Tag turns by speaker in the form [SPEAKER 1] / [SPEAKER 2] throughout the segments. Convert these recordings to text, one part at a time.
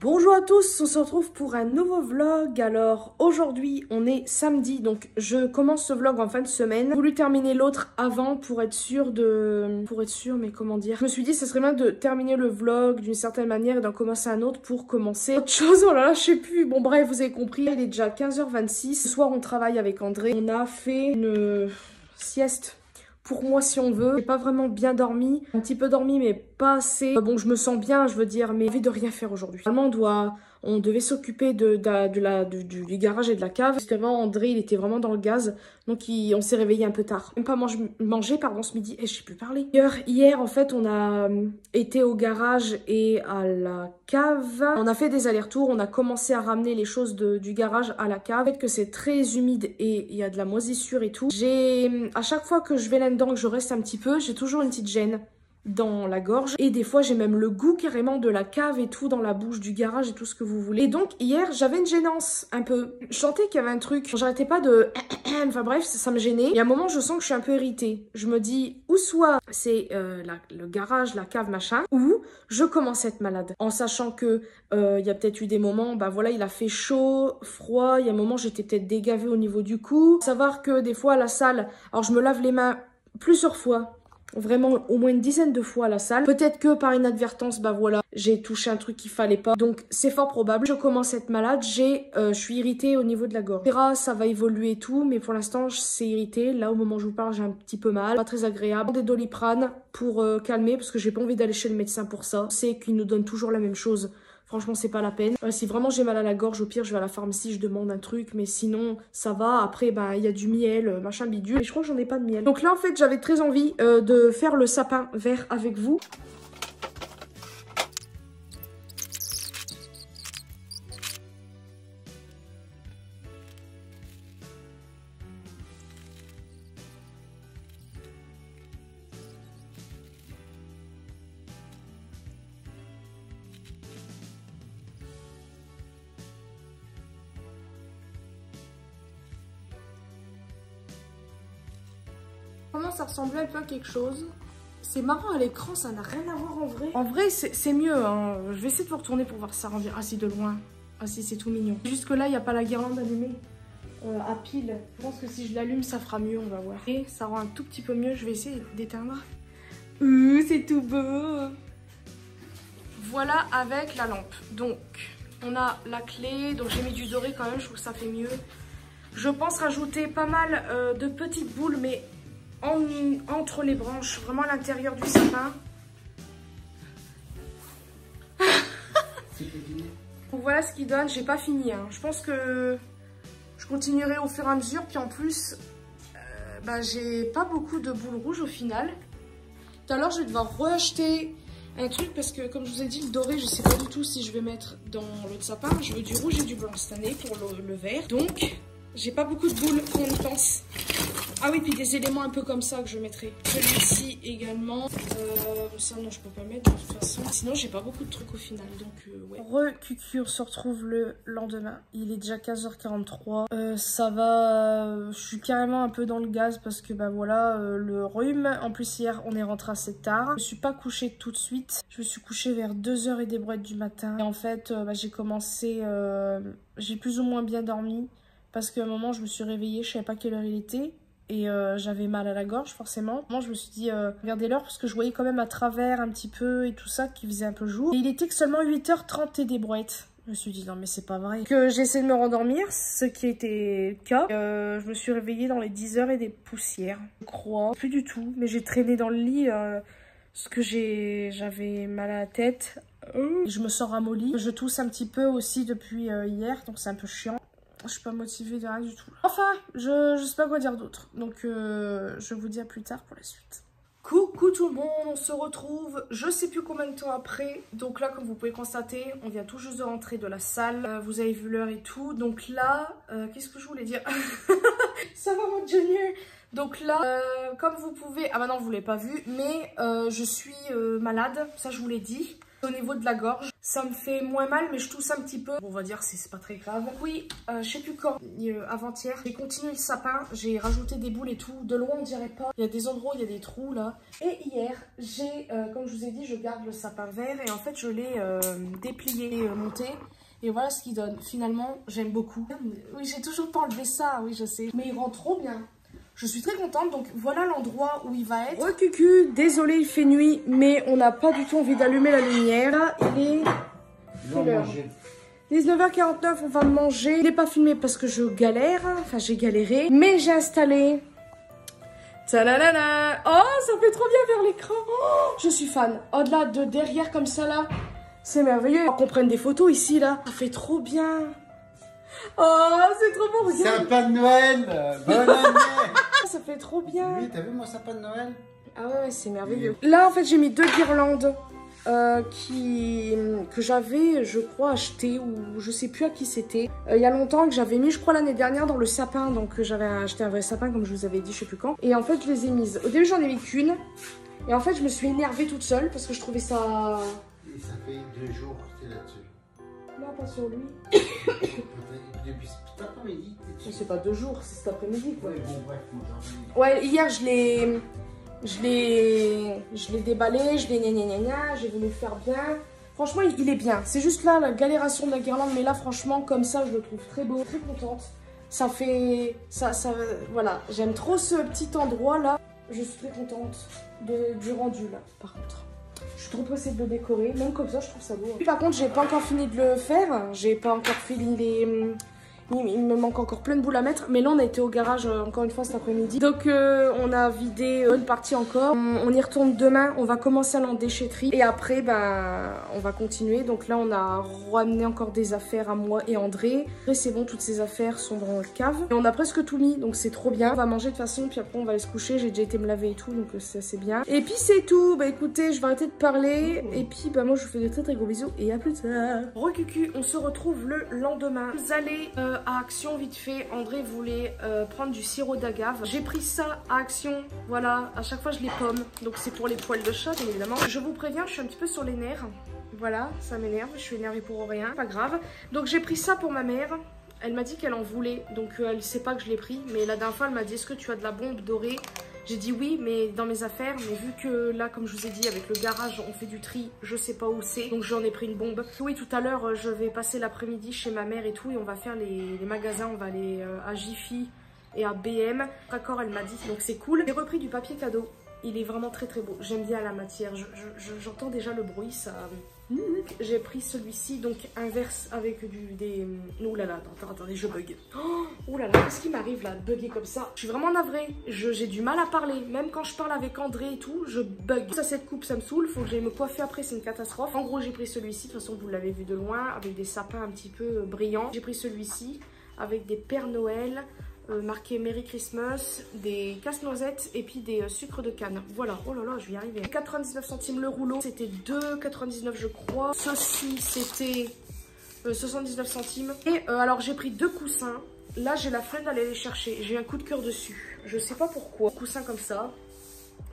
[SPEAKER 1] Bonjour à tous, on se retrouve pour un nouveau vlog. Alors aujourd'hui on est samedi, donc je commence ce vlog en fin de semaine. J'ai voulu terminer l'autre avant pour être sûre mais comment dire. Je me suis dit ce serait bien de terminer le vlog d'une certaine manière et d'en commencer un autre pour commencer autre chose. Oh là là, je sais plus. Bon bref, vous avez compris, il est déjà 15h26. Ce soir on travaille avec André. On a fait une sieste. Pour moi, si on veut, j'ai pas vraiment bien dormi, un petit peu dormi, mais pas assez. Bon, je me sens bien, je veux dire, mais j'ai envie de rien faire aujourd'hui. Normalement, on devait s'occuper du garage et de la cave. Justement, André, il était vraiment dans le gaz, donc on s'est réveillé un peu tard. Même pas manger, pardon, ce midi. Et je sais plus parler. Hier, en fait, on a été au garage et à la cave. On a fait des allers-retours, on a commencé à ramener les choses du garage à la cave. Le fait que c'est très humide et il y a de la moisissure et tout. À chaque fois que je vais là-dedans, que je reste un petit peu, j'ai toujours une petite gêne dans la gorge et des fois j'ai même le goût carrément de la cave et tout dans la bouche, du garage et tout ce que vous voulez. Et donc hier j'avais une gênance un peu, je sentais qu'il y avait un truc, j'arrêtais pas de enfin bref, ça me gênait et à un moment je sens que je suis un peu irritée. Je me dis ou soit c'est le garage, la cave machin, ou je commence à être malade en sachant que il y a peut-être eu des moments, bah voilà, il a fait chaud, froid, il y a un moment j'étais peut-être dégavée au niveau du cou. Savoir que des fois à la salle, alors je me lave les mains plusieurs fois, vraiment au moins une dizaine de fois à la salle. Peut-être que par inadvertance, bah voilà, j'ai touché un truc qu'il fallait pas. Donc c'est fort probable. Je commence à être malade, je suis irritée au niveau de la gorge. Ça va évoluer et tout, mais pour l'instant c'est irrité. Là au moment où je vous parle, j'ai un petit peu mal. Pas très agréable. Des Doliprane pour calmer parce que j'ai pas envie d'aller chez le médecin pour ça. C'est qu'il nous donne toujours la même chose. Franchement, c'est pas la peine. Si vraiment j'ai mal à la gorge, au pire, je vais à la pharmacie, je demande un truc. Mais sinon, ça va. Après, bah, il y a du miel, machin bidule. Et je crois que j'en ai pas de miel. Donc là, en fait, j'avais très envie de faire le sapin vert avec vous. Vraiment, ça ressemblait un peu à quelque chose. C'est marrant à l'écran, ça n'a rien à voir en vrai. En vrai, c'est mieux. Hein. Je vais essayer de vous retourner pour voir si ça rend bien. Ah si, de loin. Ah si, c'est tout mignon. Jusque là, il n'y a pas la guirlande allumée à pile. Je pense que si je l'allume, ça fera mieux, on va voir. Et ça rend un tout petit peu mieux. Je vais essayer d'éteindre. C'est tout beau. Voilà avec la lampe. Donc, on a la clé. Donc, j'ai mis du doré quand même. Je trouve que ça fait mieux. Je pense rajouter pas mal de petites boules, mais entre les branches, vraiment à l'intérieur du sapin. Donc voilà ce qu'il donne, j'ai pas fini. Hein. Je pense que je continuerai au fur et à mesure. Puis en plus, bah, j'ai pas beaucoup de boules rouges au final. Tout à l'heure, je vais devoir reacheter un truc parce que comme je vous ai dit, le doré, je sais pas du tout si je vais mettre dans l'autre sapin. Je veux du rouge et du blanc cette année pour le vert. Donc, j'ai pas beaucoup de boules comme on pense. Ah oui, puis des éléments un peu comme ça que je mettrai. Celui-ci également. Ça, non, je peux pas mettre de toute façon. Sinon, j'ai pas beaucoup de trucs au final. Donc, ouais. Re-cucu, on se retrouve le lendemain. Il est déjà 15h43. Ça va. Je suis carrément un peu dans le gaz parce que, bah voilà, le rhume. En plus, hier, on est rentré assez tard. Je me suis pas couchée tout de suite. Je me suis couchée vers 2h et des brouettes du matin. Et en fait, bah, j'ai commencé. J'ai plus ou moins bien dormi. Parce qu'à un moment, je me suis réveillée. Je savais pas quelle heure il était. Et j'avais mal à la gorge forcément. Moi je me suis dit regardez l'heure parce que je voyais quand même à travers un petit peu et tout ça qui faisait un peu jour. Et il était que seulement 8h30 et des brouettes. Je me suis dit non mais c'est pas vrai. Que j'ai essayé de me rendormir, ce qui était le cas. Je me suis réveillée dans les 10h et des poussières. Je crois. Plus du tout. Mais j'ai traîné dans le lit parce que j'avais mal à la tête. Je me sens ramollie. Je tousse un petit peu aussi depuis hier donc c'est un peu chiant. Je suis pas motivée de rien du tout. Enfin, je sais pas quoi dire d'autre. Donc, je vous dis à plus tard pour la suite. Coucou tout le monde, on se retrouve je sais plus combien de temps après. Donc là, comme vous pouvez constater, on vient tout juste de rentrer de la salle. Vous avez vu l'heure et tout. Donc là, qu'est-ce que je voulais dire? Ça va mon Junior? Donc là, comme vous pouvez... Ah bah non, vous l'avez pas vu. Mais je suis malade, ça je vous l'ai dit. Au niveau de la gorge, Ça me fait moins mal, mais je tousse un petit peu. Bon, on va dire c'est pas très grave. Oui, je sais plus quand, avant-hier, j'ai continué le sapin, j'ai rajouté des boules et tout. De loin, on dirait pas. Il y a des endroits où il y a des trous là. Et hier, j'ai, comme je vous ai dit, je garde le sapin vert et en fait, je l'ai déplié et monté. Et voilà ce qu'il donne. Finalement, j'aime beaucoup. Oui, j'ai toujours pas enlevé ça, oui, je sais. Mais il rend trop bien. Je suis très contente, donc voilà l'endroit où il va être. Recucu, désolé, il fait nuit, mais on n'a pas du tout envie d'allumer la lumière. Là, il est... Quelle heure ? 19h49, on va manger. Je n'ai pas filmé parce que je galère, enfin j'ai galéré. Mais j'ai installé... Tadadada. Oh, ça fait trop bien vers l'écran. Oh, je suis fan. Au-delà de derrière comme ça là, c'est merveilleux. On prenne des photos ici là, ça fait trop bien. Oh, c'est trop beau, regarde.
[SPEAKER 2] Sapin de Noël, bonne année.
[SPEAKER 1] Ça fait trop bien.
[SPEAKER 2] Oui, t'as vu mon sapin de Noël?
[SPEAKER 1] Ah ouais, c'est merveilleux. Oui. Là, en fait, j'ai mis 2 guirlandes que j'avais, je crois, achetées ou je sais plus à qui c'était. Il y a longtemps que j'avais mis, je crois, l'année dernière dans le sapin. Donc, j'avais acheté un vrai sapin, comme je vous avais dit, je sais plus quand. Et en fait, je les ai mises. Au début, j'en ai mis qu'une. Et en fait, je me suis énervée toute seule parce que je trouvais ça...
[SPEAKER 2] Et ça fait 2 jours que t'es là-dessus.
[SPEAKER 1] Non, pas sur lui.
[SPEAKER 2] Depuis cet après-midi.
[SPEAKER 1] C'est pas 2 jours, c'est cet après-midi quoi.
[SPEAKER 2] Ouais, bon, bref,
[SPEAKER 1] ouais, hier je l'ai déballé, je l'ai gna j'ai voulu le faire bien. Franchement, il est bien. C'est juste là la galération de la guirlande, mais là franchement comme ça je le trouve très beau, très contente. Ça fait voilà, j'aime trop ce petit endroit là. Je suis très contente du rendu là. Par contre, je suis trop pressée de le décorer, même comme ça je trouve ça beau. Par contre, j'ai pas encore fini de le faire, j'ai pas encore fini les... Il me manque encore plein de boules à mettre. Mais là, on a été au garage encore une fois cet après-midi. Donc, on a vidé une partie encore. On y retourne demain. On va commencer à aller en déchetterie. Et après, ben, on va continuer. Donc là, on a ramené encore des affaires à moi et André. Après, c'est bon, toutes ces affaires sont dans le cave. Et on a presque tout mis. Donc, c'est trop bien. On va manger de toute façon. Puis après, on va aller se coucher. J'ai déjà été me laver et tout. Donc, c'est assez bien. Et puis, c'est tout. Bah, écoutez, je vais arrêter de parler. Et puis, bah, moi, je vous fais de très très gros bisous. Et à plus tard. Recucu, on se retrouve le lendemain. Vous allez... à Action vite fait, André voulait prendre du sirop d'agave. J'ai pris ça à Action, voilà, à chaque fois je les pomme, donc c'est pour les poils de chat bien évidemment. Je vous préviens, je suis un petit peu sur les nerfs, voilà, ça m'énerve, je suis énervée pour rien, pas grave. Donc j'ai pris ça pour ma mère, elle m'a dit qu'elle en voulait, donc elle sait pas que je l'ai pris, mais la dernière fois elle m'a dit est-ce que tu as de la bombe dorée? J'ai dit oui, mais dans mes affaires, mais vu que là, comme je vous ai dit, avec le garage, on fait du tri, je sais pas où c'est, donc j'en ai pris une bombe. Oui, tout à l'heure, je vais passer l'après-midi chez ma mère et tout, et on va faire les magasins, on va aller à Jiffy et à BM. D'accord, elle m'a dit, donc c'est cool. J'ai repris du papier cadeau, il est vraiment très très beau, j'aime bien la matière, j'entends déjà le bruit, ça... J'ai pris celui-ci, donc inverse avec des... Ouh là là, attendez, je bug. Ouh là là, qu'est-ce qui m'arrive là, de bugger comme ça? Je suis vraiment navrée, j'ai du mal à parler. Même quand je parle avec André et tout, je bug. Ça, cette coupe, ça me saoule, faut que j'aille me coiffer après, c'est une catastrophe. En gros, j'ai pris celui-ci, de toute façon, vous l'avez vu de loin, avec des sapins un petit peu brillants. J'ai pris celui-ci, avec des Pères Noël, marqué Merry Christmas, des casse-noisettes et puis des sucres de canne. Voilà, oh là là, je vais y arriver. 99 centimes le rouleau, c'était 2,99 je crois. Ceci, c'était 79 centimes. Et alors, j'ai pris 2 coussins. Là, j'ai la flemme d'aller les chercher. J'ai un coup de cœur dessus. Je sais pas pourquoi. Coussins comme ça,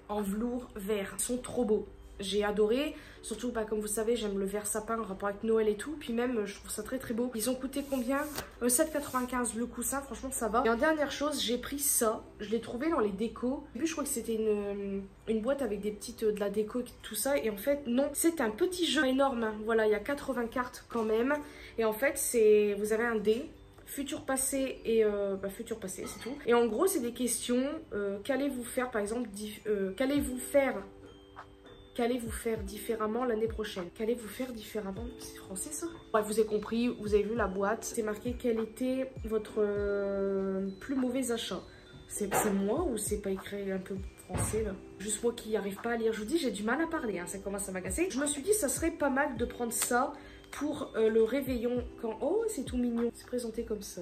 [SPEAKER 1] en velours vert. Ils sont trop beaux. J'ai adoré, surtout bah, comme vous savez j'aime le vert sapin en rapport avec Noël et tout, puis même je trouve ça très très beau. Ils ont coûté combien 7,95 le coussin, franchement ça va. Et en dernière chose j'ai pris ça, je l'ai trouvé dans les décos. Au début je crois que c'était une boîte avec des petites de la déco et tout ça, et en fait non, c'est un petit jeu énorme, voilà il y a 80 cartes quand même, et en fait c'est, vous avez un dé, futur passé et futur passé c'est tout. Et en gros c'est des questions, qu'allez-vous faire par exemple, qu'allez-vous faire différemment l'année prochaine? Qu'allez-vous faire différemment? C'est français ça? Bref, vous avez compris, vous avez vu la boîte. C'est marqué quel était votre plus mauvais achat. C'est moi ou c'est pas écrit un peu français là? Juste moi qui n'arrive pas à lire. Je vous dis, j'ai du mal à parler, hein, ça commence à m'agacer. Je me suis dit, ça serait pas mal de prendre ça pour le réveillon. Quand... Oh, c'est tout mignon. C'est présenté comme ça.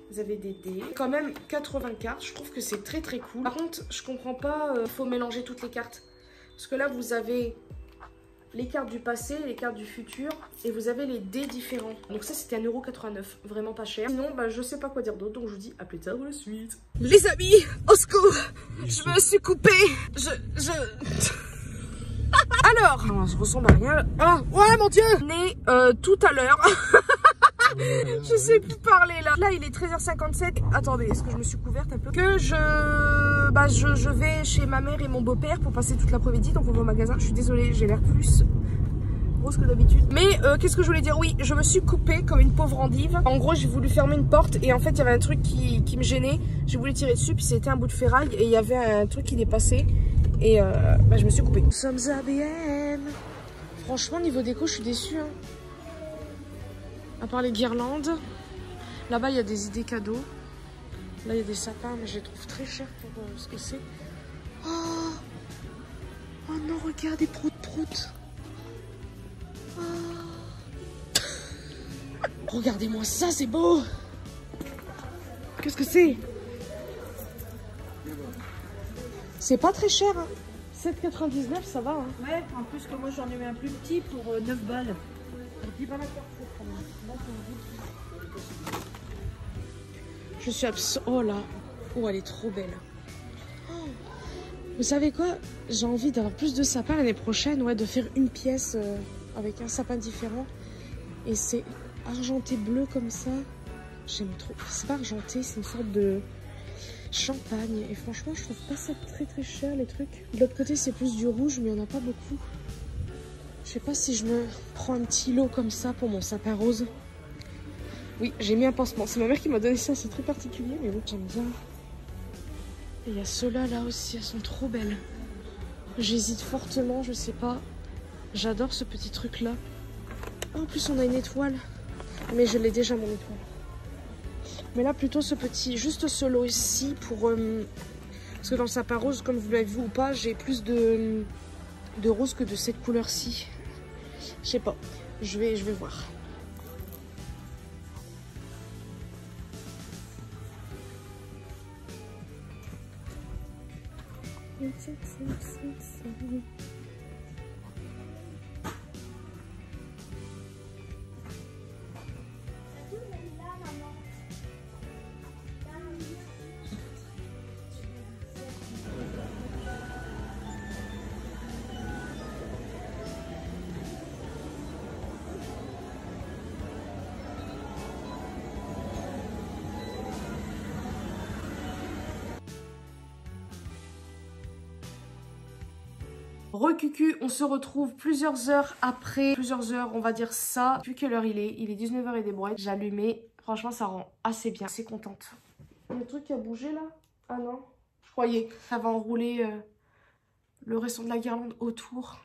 [SPEAKER 1] Vous avez des dés. Quand même 80 cartes, je trouve que c'est très très cool. Par contre, je comprends pas, faut mélanger toutes les cartes. Parce que là, vous avez les cartes du passé, les cartes du futur, et vous avez les dés différents. Donc ça, c'était 1,89 €, vraiment pas cher. Sinon, bah, je sais pas quoi dire d'autre, donc je vous dis à plus tard pour la suite. Les amis, au secours, je me suis coupée. Alors, non, je ressemble à rien. Ah, ouais, mon Dieu. Né tout à l'heure. Je sais plus parler là. Là, il est 13h57. Attendez, est-ce que je me suis couverte un peu? Que je vais chez ma mère et mon beau-père pour passer toute l'après-midi. Donc on va au magasin. Je suis désolée, j'ai l'air plus grosse que d'habitude. Mais qu'est-ce que je voulais dire? Oui, je me suis coupée comme une pauvre endive. En gros, j'ai voulu fermer une porte et en fait, il y avait un truc qui me gênait. J'ai voulu tirer dessus, puis c'était un bout de ferraille et il y avait un truc qui dépassait. Et je me suis coupée. Nous sommes à BM. Franchement, niveau déco, je suis déçue. Hein. À part les guirlandes. Là-bas, il y a des idées cadeaux. Là, il y a des sapins, mais je les trouve très chers pour ce que c'est. Oh, oh non, regardez, prout-prout. Oh. Regardez-moi ça, c'est beau. Qu'est-ce que c'est? C'est pas très cher. Hein. 7,99, ça va. Hein.
[SPEAKER 3] Ouais, en plus que moi j'en ai eu un plus petit pour 9 balles.
[SPEAKER 1] Je suis oh là. Oh, elle est trop belle. Oh. Vous savez quoi? J'ai envie d'avoir plus de sapins l'année prochaine. Ouais, de faire une pièce avec un sapin différent. Et c'est argenté bleu comme ça. J'aime trop. C'est pas argenté, c'est une sorte de champagne. Et franchement, je trouve pas ça très très cher les trucs. De l'autre côté, c'est plus du rouge, mais il n'y en a pas beaucoup. Je sais pas si je me prends un petit lot comme ça pour mon sapin rose. Oui, j'ai mis un pansement. C'est ma mère qui m'a donné ça, c'est très particulier, mais bon, j'aime bien. Et il y a ceux-là, là aussi, elles sont trop belles. J'hésite fortement, je sais pas. J'adore ce petit truc-là. En plus, on a une étoile. Mais je l'ai déjà, mon étoile. Mais là, plutôt ce petit, juste ce lot ici pour... parce que dans le sapin rose, comme vous l'avez vu ou pas, j'ai plus de rose que de cette couleur-ci. Je sais pas, je vais voir. Recucu, on se retrouve plusieurs heures après, plusieurs heures, on va dire ça. Vu quelle heure il est 19h et des brouettes. J'ai allumé, franchement ça rend assez bien, assez contente. Le truc qui a bougé là? Ah non, je croyais que ça va enrouler le restant de la guirlande autour.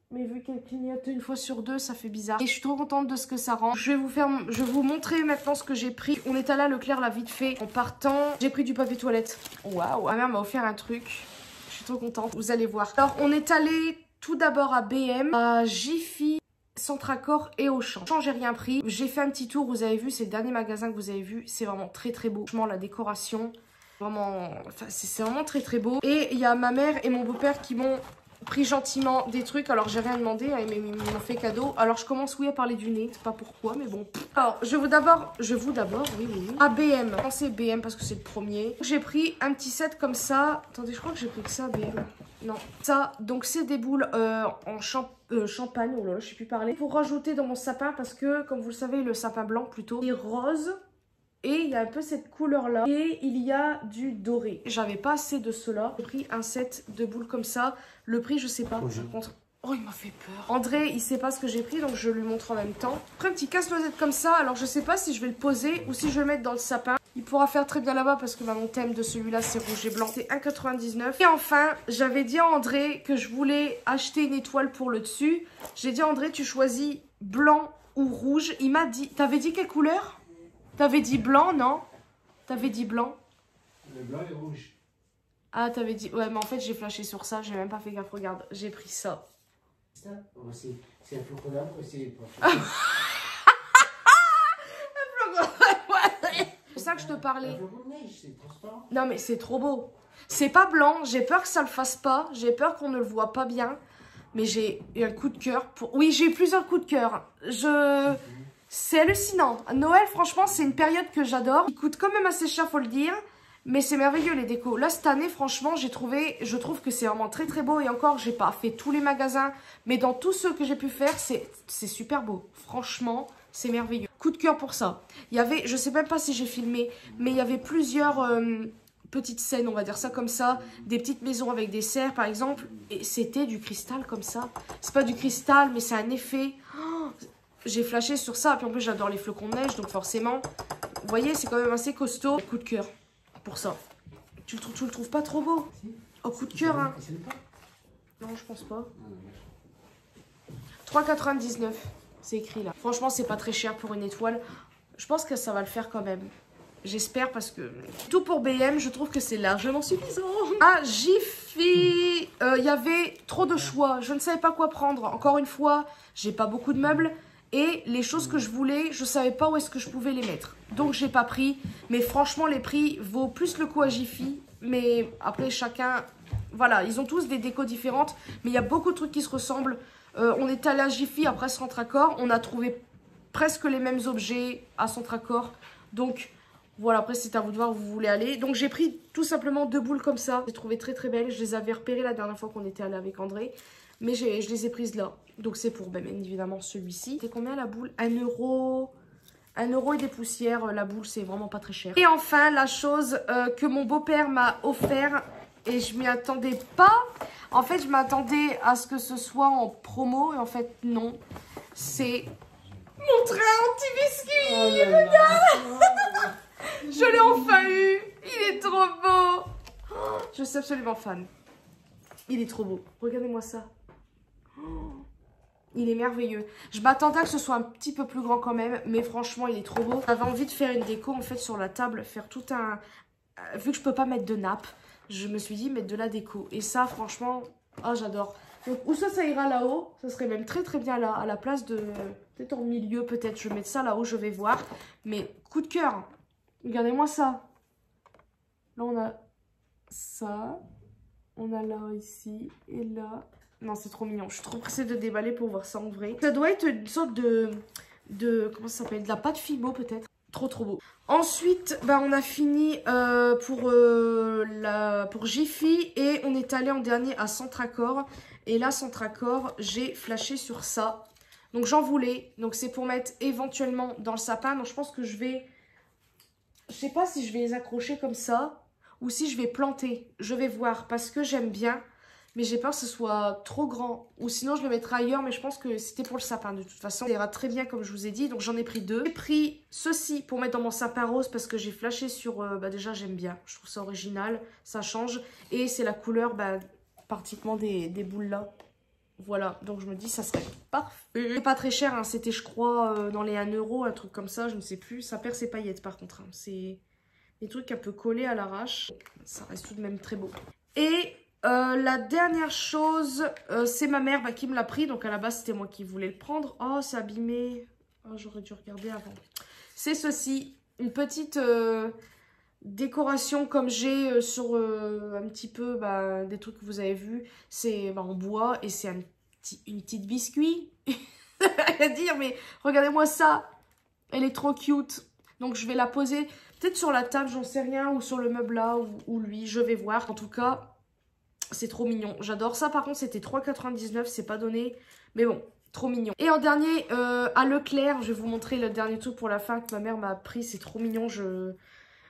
[SPEAKER 1] Mais vu qu'elle clignote une fois sur deux, ça fait bizarre. Et je suis trop contente de ce que ça rend. Je vais vous montrer maintenant ce que j'ai pris. On est allé à Leclerc là vite fait. En partant, j'ai pris du papier toilette. Waouh, ma mère m'a offert un truc. Je suis trop contente, vous allez voir. Alors, on est allé tout d'abord à BM, à Jiffy, Centracor et Auchan. J'ai rien pris. J'ai fait un petit tour, vous avez vu, c'est le dernier magasin que vous avez vu. C'est vraiment très très beau. Franchement, la décoration, vraiment, enfin, c'est vraiment très très beau. Et il y a ma mère et mon beau-père qui m'ont pris gentiment des trucs. Alors, j'ai rien demandé, hein, mais ils m'ont fait cadeau. Alors, je commence, oui, à parler du nez. Je sais pas pourquoi, mais bon. Alors, je vous d'abord, oui. À BM. Pensez BM parce que c'est le premier. J'ai pris un petit set comme ça. Attendez, je crois que j'ai pris que ça, BM. Non. Ça, donc c'est des boules en champagne. Oh là là, je sais plus parler. Pour rajouter dans mon sapin parce que, comme vous le savez, le sapin blanc plutôt est rose. Et il y a un peu cette couleur là. Et il y a du doré. J'avais pas assez de cela. J'ai pris un set de boules comme ça. Le prix, je sais pas. Par contre, oh, il m'a fait peur. André, il sait pas ce que j'ai pris, donc je lui montre en même temps. Après, un petit casse-noisette comme ça. Alors, je sais pas si je vais le poser ou si je vais le mettre dans le sapin. Il pourra faire très bien là-bas parce que mon thème de celui-là, c'est rouge et blanc. C'est 1,99. Et enfin, j'avais dit à André que je voulais acheter une étoile pour le dessus. J'ai dit à André, tu choisis blanc ou rouge. Il m'a dit, t'avais dit quelle couleur? T'avais dit blanc, non? T'avais dit blanc?
[SPEAKER 2] Le blanc et rouge.
[SPEAKER 1] Ah, t'avais dit... Ouais, mais en fait, j'ai flashé sur ça. J'ai même pas fait gaffe. Regarde, j'ai pris ça.
[SPEAKER 2] Ça, c'est un flocon d'arbre, c'est
[SPEAKER 1] pas... C'est ça que je te parlais.
[SPEAKER 2] Un flocon de neige, c'est transparent.
[SPEAKER 1] Non, mais c'est trop beau. C'est pas blanc. J'ai peur que ça le fasse pas. J'ai peur qu'on ne le voit pas bien. Mais j'ai eu un coup de cœur pour... Oui, j'ai eu plusieurs coups de cœur. C'est hallucinant. Noël, franchement, c'est une période que j'adore. Il coûte quand même assez cher, faut le dire. Mais c'est merveilleux les décos. Là, cette année, franchement, je trouve que c'est vraiment très très beau. Et encore, j'ai pas fait tous les magasins. Mais dans tous ceux que j'ai pu faire, c'est super beau. Franchement, c'est merveilleux. Coup de cœur pour ça. Il y avait, je sais même pas si j'ai filmé, mais il y avait plusieurs petites scènes, on va dire ça comme ça. Des petites maisons avec des serres, par exemple. Et c'était du cristal comme ça. C'est pas du cristal, mais c'est un effet. Oh, j'ai flashé sur ça. Puis en plus, j'adore les flocons de neige. Donc forcément, vous voyez, c'est quand même assez costaud. Coup de cœur pour ça. Tu le trouves pas trop beau? Oh, coup de cœur, hein. Non, je pense pas. 3,99. C'est écrit là. Franchement, c'est pas très cher pour une étoile. Je pense que ça va le faire quand même. J'espère parce que... Tout pour BM, je trouve que c'est largement suffisant. Ah, Jiffy. Il y avait trop de choix. Je ne savais pas quoi prendre. Encore une fois, j'ai pas beaucoup de meubles. Et les choses que je voulais, je savais pas où est-ce que je pouvais les mettre. Donc, j'ai pas pris. Mais franchement, les prix vaut plus le coup à Jiffy. Mais après, chacun... Voilà, ils ont tous des décos différentes. Mais il y a beaucoup de trucs qui se ressemblent. On est allé à Jiffy, après Centracor. On a trouvé presque les mêmes objets à Centracor. Donc, voilà, après, c'est à vous de voir où vous voulez aller. Donc, j'ai pris tout simplement 2 boules comme ça. J'ai trouvé très, très belles. Je les avais repérées la dernière fois qu'on était allé avec André. Mais je les ai prises là. Donc, c'est pour, bien évidemment, celui-ci. C'est combien la boule? 1 euro. 1 euro et des poussières. La boule, c'est vraiment pas très cher. Et enfin, la chose que mon beau-père m'a offert. Et je m'y attendais pas. En fait, je m'attendais à ce que ce soit en promo. Et en fait, non. C'est mon train anti-biscuit.
[SPEAKER 2] Oh
[SPEAKER 1] Regarde. Je l'ai enfin eu. Il est trop beau. Oh, je suis absolument fan. Il est trop beau. Regardez-moi ça. Oh, il est merveilleux. Je m'attendais à que ce soit un petit peu plus grand quand même. Mais franchement, il est trop beau. J'avais envie de faire une déco en fait sur la table. Faire tout un... Vu que je peux pas mettre de nappe. Je me suis dit mettre de la déco. Et ça, franchement, oh, j'adore. Donc, ou ça ira là-haut. Ça serait même très très bien là, à la place de... Peut-être en milieu, peut-être. Je vais mettre ça là-haut, je vais voir. Mais coup de cœur. Regardez-moi ça. Là, on a ça. On a là, ici. Et là. Non, c'est trop mignon. Je suis trop pressée de déballer pour voir ça en vrai. Ça doit être une sorte de comment ça s'appelle? De la pâte Fibo, peut-être. Trop trop beau. Ensuite, bah, on a fini pour Jiffy et on est allé en dernier à Centracor. Et là, Centracor, j'ai flashé sur ça. Donc j'en voulais. Donc c'est pour mettre éventuellement dans le sapin. Donc je pense que je vais... Je sais pas si je vais les accrocher comme ça ou si je vais planter. Je vais voir parce que j'aime bien. Mais j'ai peur que ce soit trop grand. Ou sinon, je le mettrai ailleurs. Mais je pense que c'était pour le sapin. De toute façon, ça ira très bien comme je vous ai dit. Donc, j'en ai pris 2. J'ai pris ceci pour mettre dans mon sapin rose. Parce que j'ai flashé sur... bah, déjà, j'aime bien. Je trouve ça original. Ça change. Et c'est la couleur bah, pratiquement des boules là. Voilà. Donc, je me dis, ça serait parfait. C'est pas très cher. Hein. C'était, je crois, dans les 1 euro. Un truc comme ça. Je ne sais plus. Ça perd ses paillettes, par contre. Hein. C'est des trucs un peu collés à l'arrache. Ça reste tout de même très beau. Et... la dernière chose, c'est ma mère qui me l'a pris. Donc à la base, c'était moi qui voulais le prendre. Oh, c'est abîmé. Oh, j'aurais dû regarder avant. C'est ceci. Une petite décoration comme j'ai sur un petit peu bah, des trucs que vous avez vus. C'est bah, en bois et c'est une petite biscuit. Rien à dire, mais regardez-moi ça. Elle est trop cute. Donc je vais la poser peut-être sur la table, j'en sais rien. Ou sur le meuble là, ou lui. Je vais voir. En tout cas... C'est trop mignon. J'adore ça. Par contre, c'était 3,99. C'est pas donné. Mais bon, trop mignon. Et en dernier, à Leclerc, je vais vous montrer le dernier truc pour la fin que ma mère m'a pris. C'est trop mignon.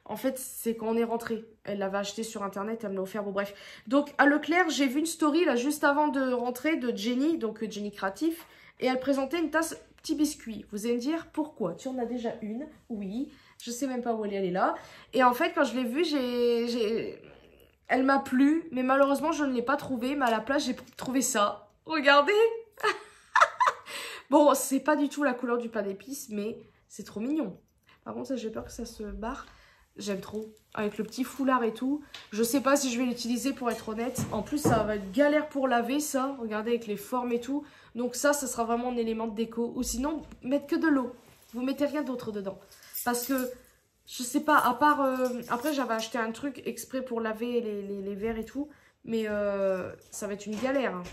[SPEAKER 1] En fait, c'est quand on est rentré. Elle l'avait acheté sur internet. Elle me l'a offert. Bon, bref. Donc, à Leclerc, j'ai vu une story là juste avant de rentrer de Jenny. Donc, Jenny Créatif. Et elle présentait une tasse petit biscuit. Vous allez me dire pourquoi? Tu en as déjà une? Oui. Je sais même pas où elle est là. Et en fait, quand je l'ai vue, elle m'a plu, mais malheureusement, je ne l'ai pas trouvée. Mais à la place, j'ai trouvé ça. Regardez. Bon, c'est pas du tout la couleur du pain d'épices, mais c'est trop mignon. Par contre, j'ai peur que ça se barre. J'aime trop. Avec le petit foulard et tout. Je sais pas si je vais l'utiliser pour être honnête. En plus, ça va être galère pour laver, ça. Regardez, avec les formes et tout. Donc ça sera vraiment un élément de déco. Ou sinon, mettre que de l'eau. Vous mettez rien d'autre dedans. Parce que... Je sais pas, à part... après, j'avais acheté un truc exprès pour laver les verres et tout. Mais ça va être une galère hein,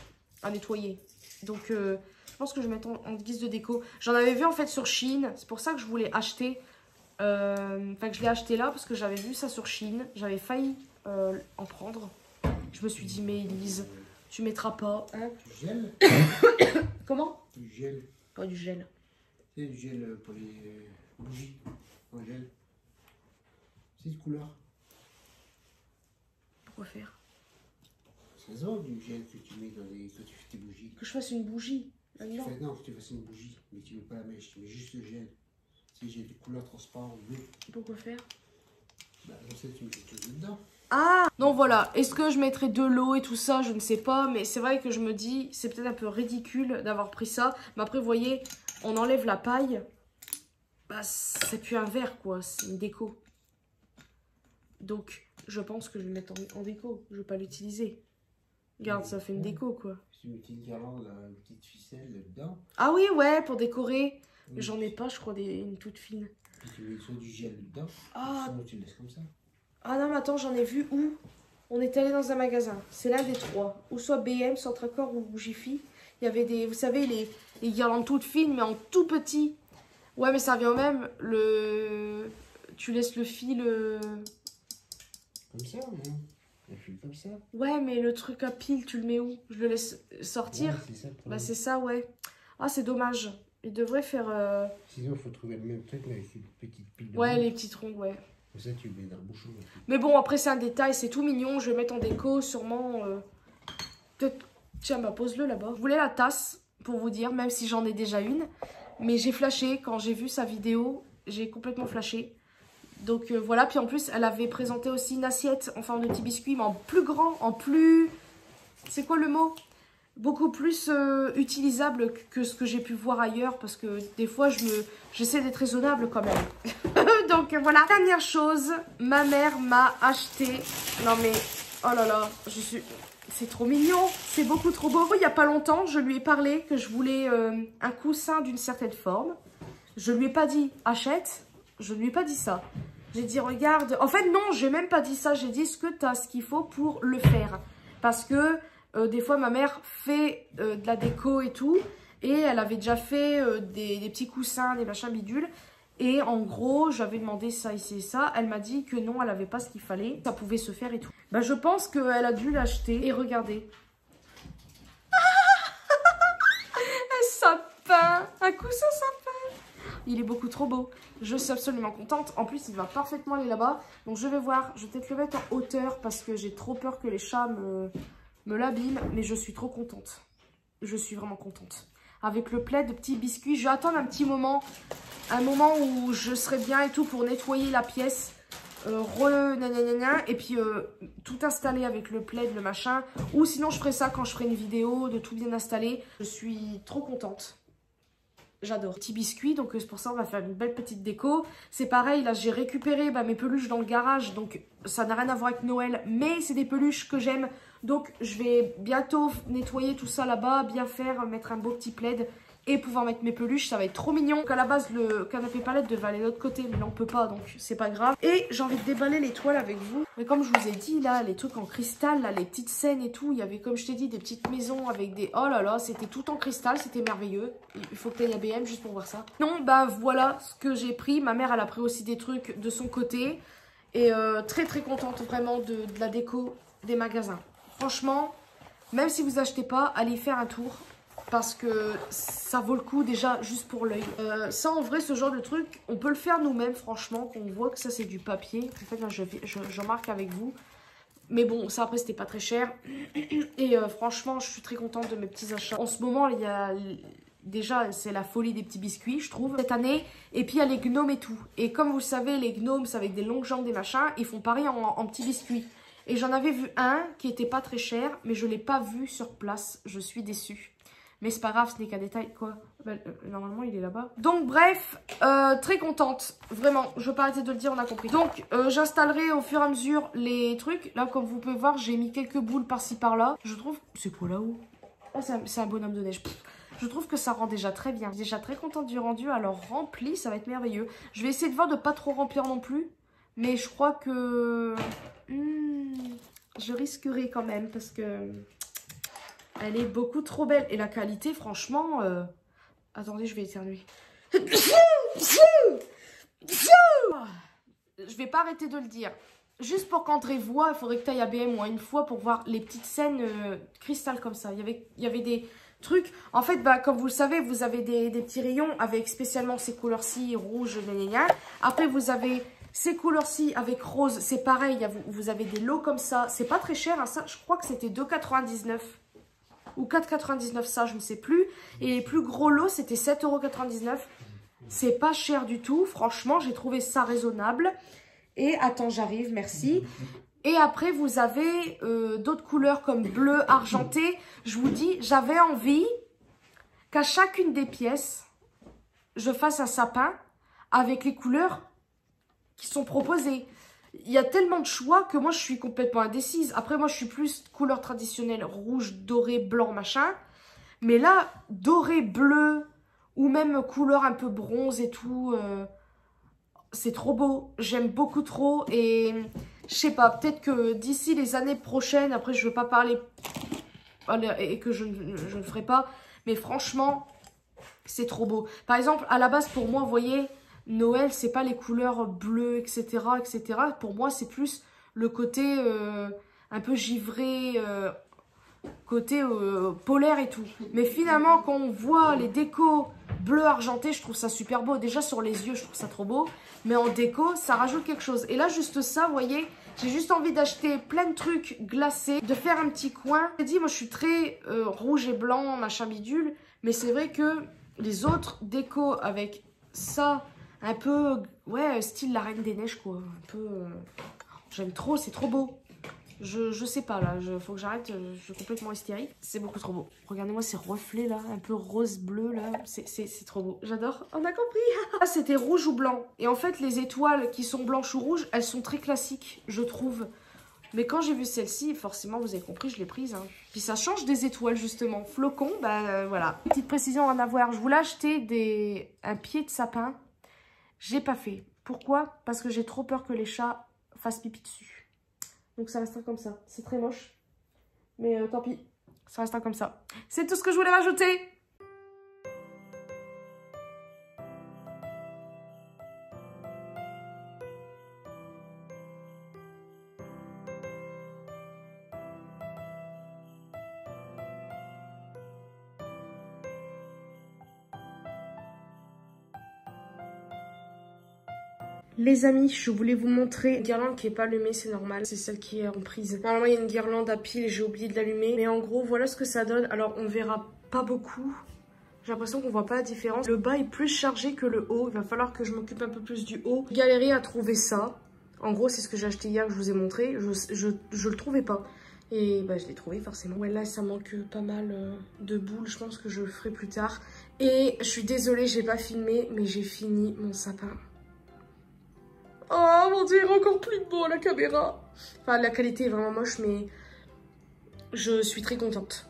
[SPEAKER 1] à nettoyer. Donc, je pense que je vais mettre en guise de déco. J'en avais vu en fait sur Shein. C'est pour ça que je voulais acheter. Enfin, que je l'ai acheté là parce que j'avais vu ça sur Shein. J'avais failli en prendre. Je me suis dit, mais Elise, tu mettras pas. Hein?
[SPEAKER 2] Du gel?
[SPEAKER 1] Comment?
[SPEAKER 2] Du gel.
[SPEAKER 1] Pas du gel.
[SPEAKER 2] C'est du gel pour les bougies. En gel. C'est de couleur.
[SPEAKER 1] Pourquoi faire?
[SPEAKER 2] C'est ça du gel que tu mets dans les. Quand tu fais tes bougies.
[SPEAKER 1] Que je fasse une bougie là-dedans.
[SPEAKER 2] Non, que tu fasses une bougie, mais tu mets pas la mèche, tu mets juste le gel. Si j'ai des couleurs transparentes bleues.
[SPEAKER 1] Pourquoi faire?
[SPEAKER 2] Bah, comme ça, tu mets quelque chose dedans.
[SPEAKER 1] Ah! Donc voilà, est-ce que je mettrais de l'eau et tout ça? Je ne sais pas, mais c'est vrai que je me dis, c'est peut-être un peu ridicule d'avoir pris ça. Mais après, vous voyez, on enlève la paille. Bah, c'est plus un verre, quoi. C'est une déco. Donc, je pense que je vais le mettre en déco. Je vais pas l'utiliser. Regarde, ça fait une déco, quoi.
[SPEAKER 2] Tu mets une petite guirlande, une petite ficelle dedans.
[SPEAKER 1] Ah oui, ouais, pour décorer.
[SPEAKER 2] Oui.
[SPEAKER 1] Mais j'en ai pas, je crois, une toute fine.
[SPEAKER 2] Puis tu mets soit du gel dedans,
[SPEAKER 1] Ah.
[SPEAKER 2] sinon tu le laisses comme ça.
[SPEAKER 1] Ah non, mais attends, j'en ai vu où? On est allé dans un magasin. C'est l'un des trois. Ou soit BM, Centre-Accord ou Jiffy. Il y avait des, vous savez, les guirlandes toutes fines, mais en tout petit. Ouais, mais ça revient au même. Tu laisses le fil...
[SPEAKER 2] Comme ça, hein. Un fil comme ça.
[SPEAKER 1] Ouais, mais le truc à pile, tu le mets où? Je le laisse sortir?
[SPEAKER 2] Ouais, c'est ça.
[SPEAKER 1] Bah c'est ça, ouais. Ah, c'est dommage. Il devrait faire...
[SPEAKER 2] Sinon, il faut trouver le même truc, mais avec une petite pile de
[SPEAKER 1] Ouais,
[SPEAKER 2] boue.
[SPEAKER 1] les petits troncs, ouais.
[SPEAKER 2] Comme ça, tu le mets dans le bouchon.
[SPEAKER 1] Mais bon, après, c'est un détail, c'est tout mignon. Je vais mettre en déco, sûrement. Peut-être. Tiens, bah, pose-le là-bas. Je voulais la tasse, pour vous dire, même si j'en ai déjà une. Mais j'ai flashé. Quand j'ai vu sa vidéo, j'ai complètement flashé. Donc voilà. Puis en plus, elle avait présenté aussi une assiette en forme de petit biscuit, mais en plus grand, en plus. C'est quoi le mot? Beaucoup plus utilisable que ce que j'ai pu voir ailleurs. Parce que des fois, j'essaie d'être raisonnable quand même. Donc voilà. Dernière chose, ma mère m'a acheté. Non mais, oh là là, c'est trop mignon. C'est beaucoup trop beau. Il n'y a pas longtemps, je lui ai parlé que je voulais un coussin d'une certaine forme. Je lui ai pas dit achète. Je lui ai pas dit ça. J'ai dit regarde. En fait non, j'ai même pas dit ça. J'ai dit ce qu'il faut pour le faire. Parce que des fois ma mère fait de la déco et tout. Et elle avait déjà fait des petits coussins, des machins bidules. Et en gros, j'avais demandé ça, ici et ça. Elle m'a dit que non, elle n'avait pas ce qu'il fallait. Ça pouvait se faire et tout. Bah, je pense qu'elle a dû l'acheter. Et regardez. Un sapin. Un coussin sapin. Il est beaucoup trop beau. Je suis absolument contente. En plus, il va parfaitement aller là-bas. Donc, je vais voir. Je vais peut-être le mettre en hauteur parce que j'ai trop peur que les chats me l'abîment. Mais je suis trop contente. Je suis vraiment contente. Avec le plaid de petits biscuits. Je vais attendre un petit moment. Un moment où je serai bien et tout pour nettoyer la pièce. Et puis tout installer avec le plaid, le machin. Ou sinon je ferai ça quand je ferai une vidéo de tout bien installer. Je suis trop contente. J'adore. Petit biscuit, donc c'est pour ça on va faire une belle petite déco. C'est pareil, là j'ai récupéré mes peluches dans le garage. Donc ça n'a rien à voir avec Noël. Mais c'est des peluches que j'aime. Donc je vais bientôt nettoyer tout ça là-bas. Bien faire, mettre un beau petit plaid. Et pouvoir mettre mes peluches, ça va être trop mignon. Donc à la base, le canapé palette devait aller de l'autre côté, mais là on peut pas, donc c'est pas grave. Et j'ai envie de déballer les toiles avec vous. Mais comme je vous ai dit, là, les trucs en cristal, là, les petites scènes et tout, il y avait, comme je t'ai dit, des petites maisons avec des... Oh là là, c'était tout en cristal, c'était merveilleux. Il faut que tu ailles à BM juste pour voir ça. Non, bah voilà ce que j'ai pris. Ma mère, elle a pris aussi des trucs de son côté. Et très très contente vraiment de la déco des magasins. Franchement, même si vous achetez pas, allez faire un tour. Parce que ça vaut le coup déjà juste pour l'œil. Ça en vrai ce genre de truc on peut le faire nous-mêmes franchement. Qu'on voit que ça c'est du papier. En fait là j'en marque avec vous. Mais bon ça après c'était pas très cher. Et franchement je suis très contente de mes petits achats. En ce moment il y a déjà c'est la folie des petits biscuits je trouve cette année. Et puis il y a les gnomes et tout. Et comme vous le savez les gnomes c'est avec des longues jambes des machins. Ils font pareil en petits biscuits. Et j'en avais vu un qui était pas très cher. Mais je l'ai pas vu sur place. Je suis déçue. Mais c'est pas grave, ce n'est qu'un détail, quoi. Normalement, il est là-bas. Donc, bref, très contente. Vraiment, je veux pas arrêter de le dire, on a compris. Donc, j'installerai au fur et à mesure les trucs. Là, comme vous pouvez voir, j'ai mis quelques boules par-ci, par-là. Je trouve... C'est quoi là-haut? Ah, c'est un bonhomme de neige. Pff, je trouve que ça rend déjà très bien. Je suis déjà très contente du rendu. Alors, rempli, ça va être merveilleux. Je vais essayer de voir de pas trop remplir non plus. Mais je crois que... je risquerai quand même, parce que... Elle est beaucoup trop belle. Et la qualité, franchement... Attendez, je vais éternuer. pas arrêter de le dire. Juste pour qu'André voit, il faudrait que tu ailles à BM moins une fois pour voir les petites scènes cristal comme ça. Il y avait des trucs. En fait, bah, comme vous le savez, vous avez des petits rayons avec spécialement ces couleurs-ci, rouge, gna. Après, vous avez ces couleurs-ci avec rose. C'est pareil, vous avez des lots comme ça. C'est pas très cher, hein, ça. Je crois que c'était 2,99 € ou 4,99 €, ça, je ne sais plus. Et les plus gros lots, c'était 7,99 €. C'est pas cher du tout. Franchement, j'ai trouvé ça raisonnable. Et attends, j'arrive, merci. Et après, vous avez d'autres couleurs comme bleu, argenté. Je vous dis, j'avais envie qu'à chacune des pièces, je fasse un sapin avec les couleurs qui sont proposées. Il y a tellement de choix que moi, je suis complètement indécise. Après, moi, je suis plus couleur traditionnelle, rouge, doré, blanc, machin. Mais là, doré, bleu, ou même couleur un peu bronze et tout... c'est trop beau, j'aime beaucoup trop et je sais pas, peut-être que d'ici les années prochaines, après je veux pas parler et que je ne ferai pas, mais franchement, c'est trop beau. Par exemple, à la base pour moi, vous voyez, Noël, c'est pas les couleurs bleues, etc., etc. Pour moi, c'est plus le côté un peu givré, côté polaire et tout. Mais finalement, quand on voit les décos bleu argenté, je trouve ça super beau. Déjà sur les yeux, je trouve ça trop beau. Mais en déco, ça rajoute quelque chose. Et là, juste ça, vous voyez, j'ai juste envie d'acheter plein de trucs glacés, de faire un petit coin. J'ai dit, moi, je suis très rouge et blanc, machin bidule. Mais c'est vrai que les autres décos avec ça, un peu, ouais, style la Reine des Neiges, quoi. Un peu, j'aime trop, c'est trop beau. Je sais pas là, faut que j'arrête, je suis complètement hystérique. C'est beaucoup trop beau. Regardez-moi ces reflets là, un peu rose-bleu là, c'est trop beau. J'adore, on a compris. Là c'était rouge ou blanc. Et en fait les étoiles qui sont blanches ou rouges, elles sont très classiques, je trouve. Mais quand j'ai vu celle-ci, forcément vous avez compris, je l'ai prise. Hein. Puis ça change des étoiles justement. Flocon, bah voilà. Petite précision à en avoir, je voulais acheter un pied de sapin. J'ai pas fait. Pourquoi? Parce que j'ai trop peur que les chats fassent pipi dessus. Donc ça restera comme ça. C'est très moche. Mais tant pis. Ça restera comme ça. C'est tout ce que je voulais rajouter. Les amis, je voulais vous montrer une guirlande qui n'est pas allumée, c'est normal. C'est celle qui est en prise. Normalement, il y a une guirlande à pile et j'ai oublié de l'allumer. Mais en gros, voilà ce que ça donne. Alors, on verra pas beaucoup. J'ai l'impression qu'on voit pas la différence. Le bas est plus chargé que le haut. Il va falloir que je m'occupe un peu plus du haut. J'ai galéré à trouver ça. En gros, c'est ce que j'ai acheté hier que je vous ai montré. Je le trouvais pas. Et bah, je l'ai trouvé forcément. Ouais, là, ça manque pas mal de boules. Je pense que je le ferai plus tard. Et je suis désolée, j'ai pas filmé, mais j'ai fini mon sapin. Oh mon dieu, il est encore plus beau à la caméra. Enfin, la qualité est vraiment moche, mais je suis très contente.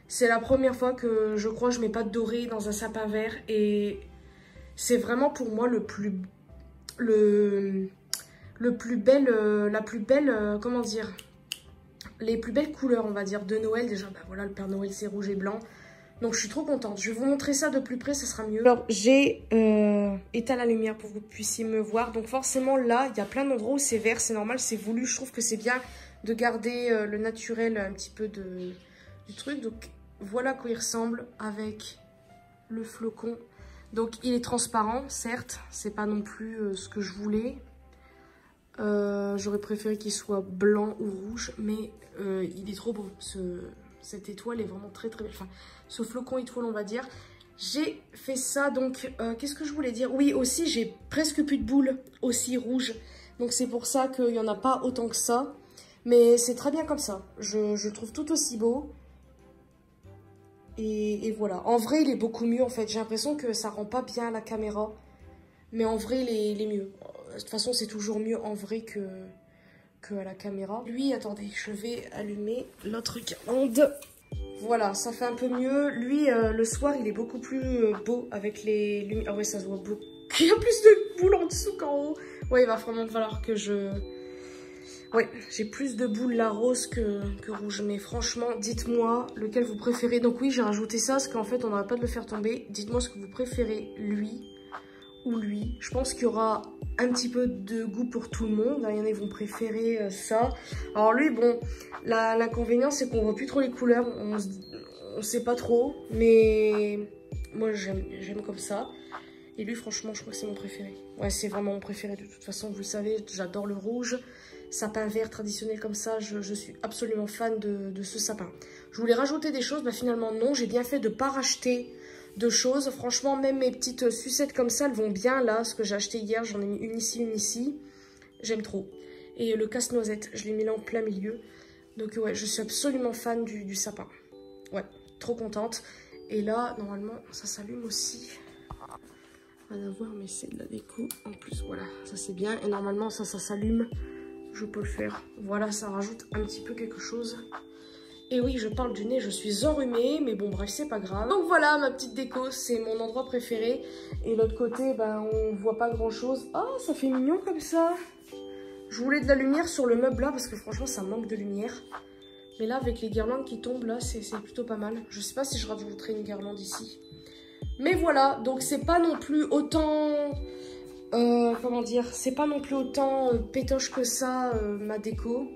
[SPEAKER 1] C'est la première fois que je crois que je mets pas de doré dans un sapin vert. Et c'est vraiment pour moi la plus belle, comment dire, les plus belles couleurs, on va dire, de Noël. Déjà, bah voilà, le Père Noël, c'est rouge et blanc. Donc je suis trop contente. Je vais vous montrer ça de plus près, ça sera mieux. Alors j'ai éteint la lumière pour que vous puissiez me voir. Donc forcément là, il y a plein d'endroits où c'est vert, c'est normal, c'est voulu. Je trouve que c'est bien de garder le naturel un petit peu du truc. Donc voilà à quoi il ressemble avec le flocon. Donc il est transparent, certes, c'est pas non plus ce que je voulais. J'aurais préféré qu'il soit blanc ou rouge, mais il est trop beau. Cette étoile est vraiment très très belle. Enfin, ce flocon étoile, on va dire. J'ai fait ça, donc, qu'est-ce que je voulais dire? Oui, aussi, j'ai presque plus de boules, aussi rouges. Donc, c'est pour ça qu'il n'y en a pas autant que ça. Mais c'est très bien comme ça. Je le trouve tout aussi beau. Et voilà. En vrai, il est beaucoup mieux, en fait. J'ai l'impression que ça rend pas bien à la caméra. Mais en vrai, il est mieux. De toute façon, c'est toujours mieux en vrai que à la caméra. Lui, attendez, je vais allumer l'autre guirlande. Voilà, ça fait un peu mieux. Lui, le soir, il est beaucoup plus beau avec les lumières. Ah ouais, ça se voit beaucoup. Il y a plus de boules en dessous qu'en haut. Ouais, il va vraiment falloir que je... Ouais, j'ai plus de boules là rose que rouge. Mais franchement, dites-moi lequel vous préférez. Donc oui, j'ai rajouté ça parce qu'en fait, on n'aurait pas de le faire tomber. Dites-moi ce que vous préférez, lui ou lui. Je pense qu'il y aura un petit peu de goût pour tout le monde. Il y en a qui vont préférer ça. Alors lui, bon, l'inconvénient c'est qu'on voit plus trop les couleurs. On sait pas trop. Mais moi j'aime comme ça. Et lui, franchement, je crois que c'est mon préféré. Ouais, c'est vraiment mon préféré de toute façon. Vous le savez, j'adore le rouge. Sapin vert traditionnel comme ça, je suis absolument fan de ce sapin. Je voulais rajouter des choses, bah finalement non, j'ai bien fait de ne pas racheter de choses. Franchement, même mes petites sucettes comme ça, elles vont bien là. Ce que j'ai acheté hier, j'en ai mis une ici. J'aime trop. Et le casse-noisette, je l'ai mis là en plein milieu. Donc ouais, je suis absolument fan du sapin. Ouais, trop contente. Et là, normalement, ça s'allume aussi. Rien à voir, mais c'est de la déco en plus. Voilà, ça c'est bien. Et normalement, ça s'allume. Je peux le faire. Voilà, ça rajoute un petit peu quelque chose. Et oui, je parle du nez, je suis enrhumée, mais bon, bref, c'est pas grave. Donc voilà, ma petite déco, c'est mon endroit préféré. Et l'autre côté, ben, on voit pas grand-chose. Oh, ça fait mignon comme ça. Je voulais de la lumière sur le meuble là, parce que franchement, ça manque de lumière. Mais là, avec les guirlandes qui tombent là, c'est plutôt pas mal. Je sais pas si je rajouterai une guirlande ici. Mais voilà, donc c'est pas non plus autant... comment dire, c'est pas non plus autant pétoche que ça, ma déco.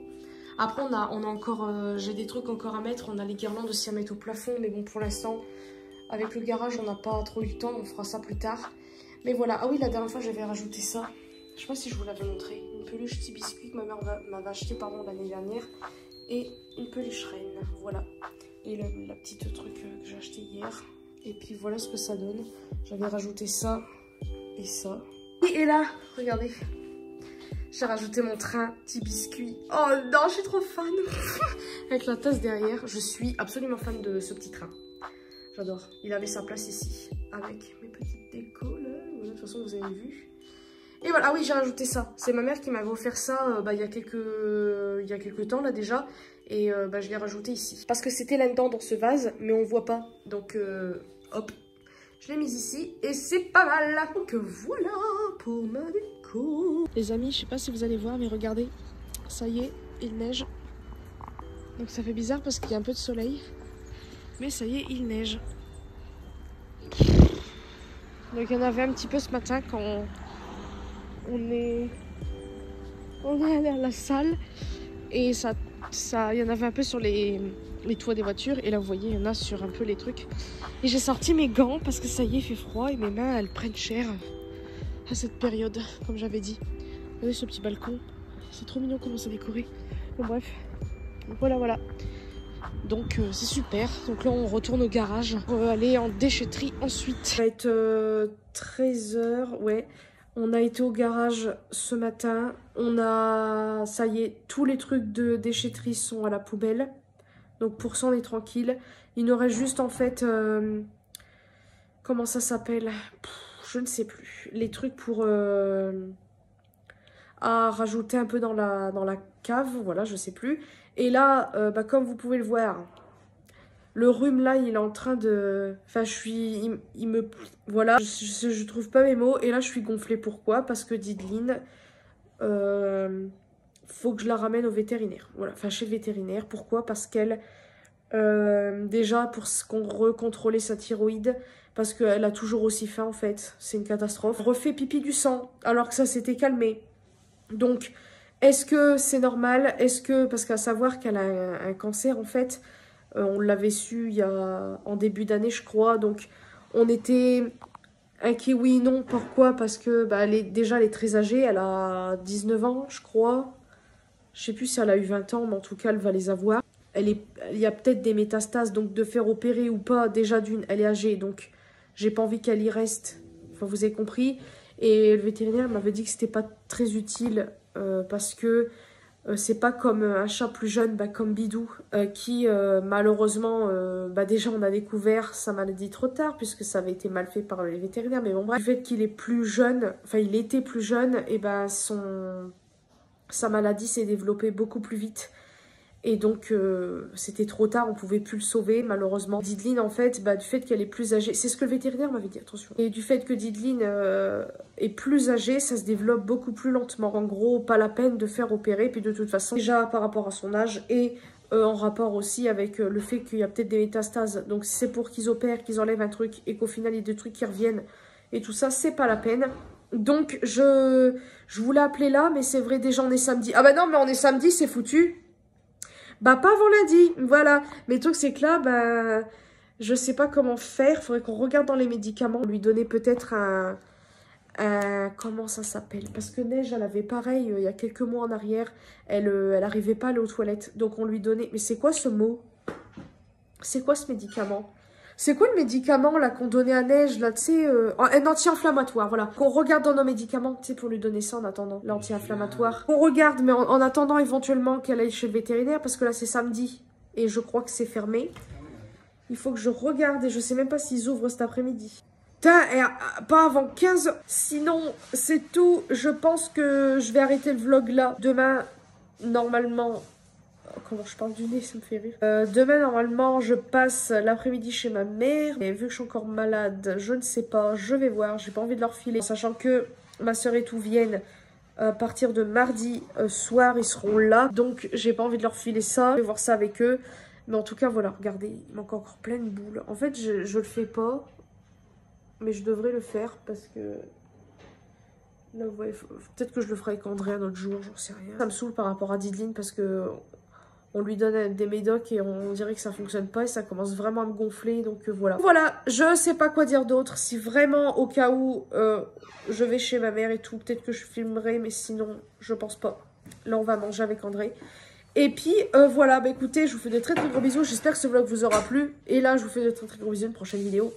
[SPEAKER 1] Après, on a encore, j'ai des trucs encore à mettre. On a les guirlandes aussi à mettre au plafond. Mais bon, pour l'instant, avec le garage, on n'a pas trop eu le temps. On fera ça plus tard. Mais voilà. Ah oui, la dernière fois, j'avais rajouté ça. Je sais pas si je vous l'avais montré. Une peluche petit biscuit que ma mère m'avait acheté l'année dernière. Et une peluche reine. Voilà. Et la petite truc que j'ai acheté hier. Et puis voilà ce que ça donne. J'avais rajouté ça et ça. Et là, regardez. J'ai rajouté mon train petit biscuit. Oh non, je suis trop fan. Avec la tasse derrière. Je suis absolument fan de ce petit train. J'adore. Il avait sa place ici. Avec mes petites décos là. Voilà, de toute façon, vous avez vu. Et voilà, ah oui, j'ai rajouté ça. C'est ma mère qui m'avait offert ça il y a quelques temps là déjà. Et je l'ai rajouté ici. Parce que c'était là-dedans dans ce vase, mais on voit pas. Donc hop, je l'ai mise ici. Et c'est pas mal. Donc voilà pour ma déco. Les amis, je sais pas si vous allez voir, mais regardez. Ça y est, il neige. Donc ça fait bizarre parce qu'il y a un peu de soleil. Mais ça y est, il neige. Donc il y en avait un petit peu ce matin quand on est allé à la salle. Et il y en avait un peu sur les toits des voitures. Et là, vous voyez, il y en a sur un peu les trucs. Et j'ai sorti mes gants parce que ça y est, il fait froid. Et mes mains, elles prennent cher à cette période, comme j'avais dit. Regardez ce petit balcon. C'est trop mignon comment c'est décoré. Bon, bref. Voilà. Donc, c'est super. Donc là, on retourne au garage. On va aller en déchetterie ensuite. Ça va être 13 h, ouais. On a été au garage ce matin. Ça y est, tous les trucs de déchetterie sont à la poubelle. Donc pour ça, on est tranquille. Il nous reste juste en fait... comment ça s'appelle? Je ne sais plus. Les trucs pour... à rajouter un peu dans la cave. Voilà, je sais plus. Et là, comme vous pouvez le voir... Le rhume là, il est en train de... Enfin, voilà, je trouve pas mes mots. Et là, je suis gonflée. Pourquoi? Parce que Dideline, faut que je la ramène au vétérinaire. Voilà, enfin chez le vétérinaire. Pourquoi? Parce qu'elle, déjà, pour recontrôler sa thyroïde, parce qu'elle a toujours aussi faim en fait. C'est une catastrophe. Refait pipi du sang, alors que ça s'était calmé. Donc, est-ce que c'est normal? Est-ce que... Parce qu'à savoir qu'elle a un cancer en fait... on l'avait su en début d'année, je crois. Donc, on était inquiet, oui, non. Pourquoi? Parce que elle est très âgée. Elle a 19 ans, je crois. Je sais plus si elle a eu 20 ans, mais en tout cas, elle va les avoir. Il y a peut-être des métastases, donc de faire opérer ou pas. Déjà, elle est âgée, donc j'ai pas envie qu'elle y reste. Enfin, vous avez compris. Et le vétérinaire m'avait dit que c'était pas très utile parce que... c'est pas comme un chat plus jeune, comme Bidou, qui malheureusement, déjà on a découvert sa maladie trop tard, puisque ça avait été mal fait par les vétérinaires. Mais bon, bref, du fait qu'il est plus jeune, enfin il était plus jeune, et sa maladie s'est développée beaucoup plus vite. Et donc, c'était trop tard, on pouvait plus le sauver, malheureusement. Dideline, en fait, du fait qu'elle est plus âgée, c'est ce que le vétérinaire m'avait dit, attention. Et du fait que Dideline est plus âgée, ça se développe beaucoup plus lentement. En gros, pas la peine de faire opérer, puis de toute façon, déjà par rapport à son âge, et en rapport aussi avec le fait qu'il y a peut-être des métastases. Donc, c'est pour qu'ils opèrent, qu'ils enlèvent un truc, et qu'au final, il y a des trucs qui reviennent, et tout ça, c'est pas la peine. Donc, je voulais appeler là, mais c'est vrai, déjà, on est samedi. Ah bah non, mais on est samedi, c'est foutu. Bah, pas avant lundi, voilà. Mais le truc, c'est que là, bah, je sais pas comment faire. Faudrait qu'on regarde dans les médicaments. Lui donner peut-être un... comment ça s'appelle? Parce que Neige, elle avait pareil, il y a quelques mois en arrière. Elle arrivait pas à aller aux toilettes. Donc, on lui donnait... Mais c'est quoi ce mot? C'est quoi ce médicament? C'est quoi le médicament là qu'on donnait à Neige là, tu sais, un anti-inflammatoire, voilà. Qu'on regarde dans nos médicaments, tu sais, pour lui donner ça en attendant, l'anti-inflammatoire. On regarde, mais en attendant éventuellement qu'elle aille chez le vétérinaire, parce que là c'est samedi, et je crois que c'est fermé. Il faut que je regarde, et je sais même pas s'ils ouvrent cet après-midi. Putain, pas avant 15 h. Sinon, c'est tout. Je pense que je vais arrêter le vlog là. Demain, normalement... Comment je parle du nez, ça me fait rire. Demain, normalement, je passe l'après-midi chez ma mère. Et vu que je suis encore malade, je ne sais pas. Je vais voir. J'ai pas envie de leur filer. Sachant que ma soeur et tout viennent à partir de mardi soir. Ils seront là. Donc, j'ai pas envie de leur filer ça. Je vais voir ça avec eux. Mais en tout cas, voilà. Regardez, il manque encore plein de boules. En fait, je le fais pas. Mais je devrais le faire parce que... Là, vous voyez, peut-être que je le ferai avec André un autre jour. J'en sais rien. Ça me saoule par rapport à Dideline parce que... On lui donne des médocs et on dirait que ça fonctionne pas et ça commence vraiment à me gonfler, donc voilà. Voilà, je sais pas quoi dire d'autre. Si vraiment, au cas où, je vais chez ma mère et tout, peut-être que je filmerai, mais sinon, je pense pas. Là, on va manger avec André. Et puis, voilà, bah écoutez, je vous fais de très très gros bisous. J'espère que ce vlog vous aura plu. Et là, je vous fais de très très gros bisous, une prochaine vidéo.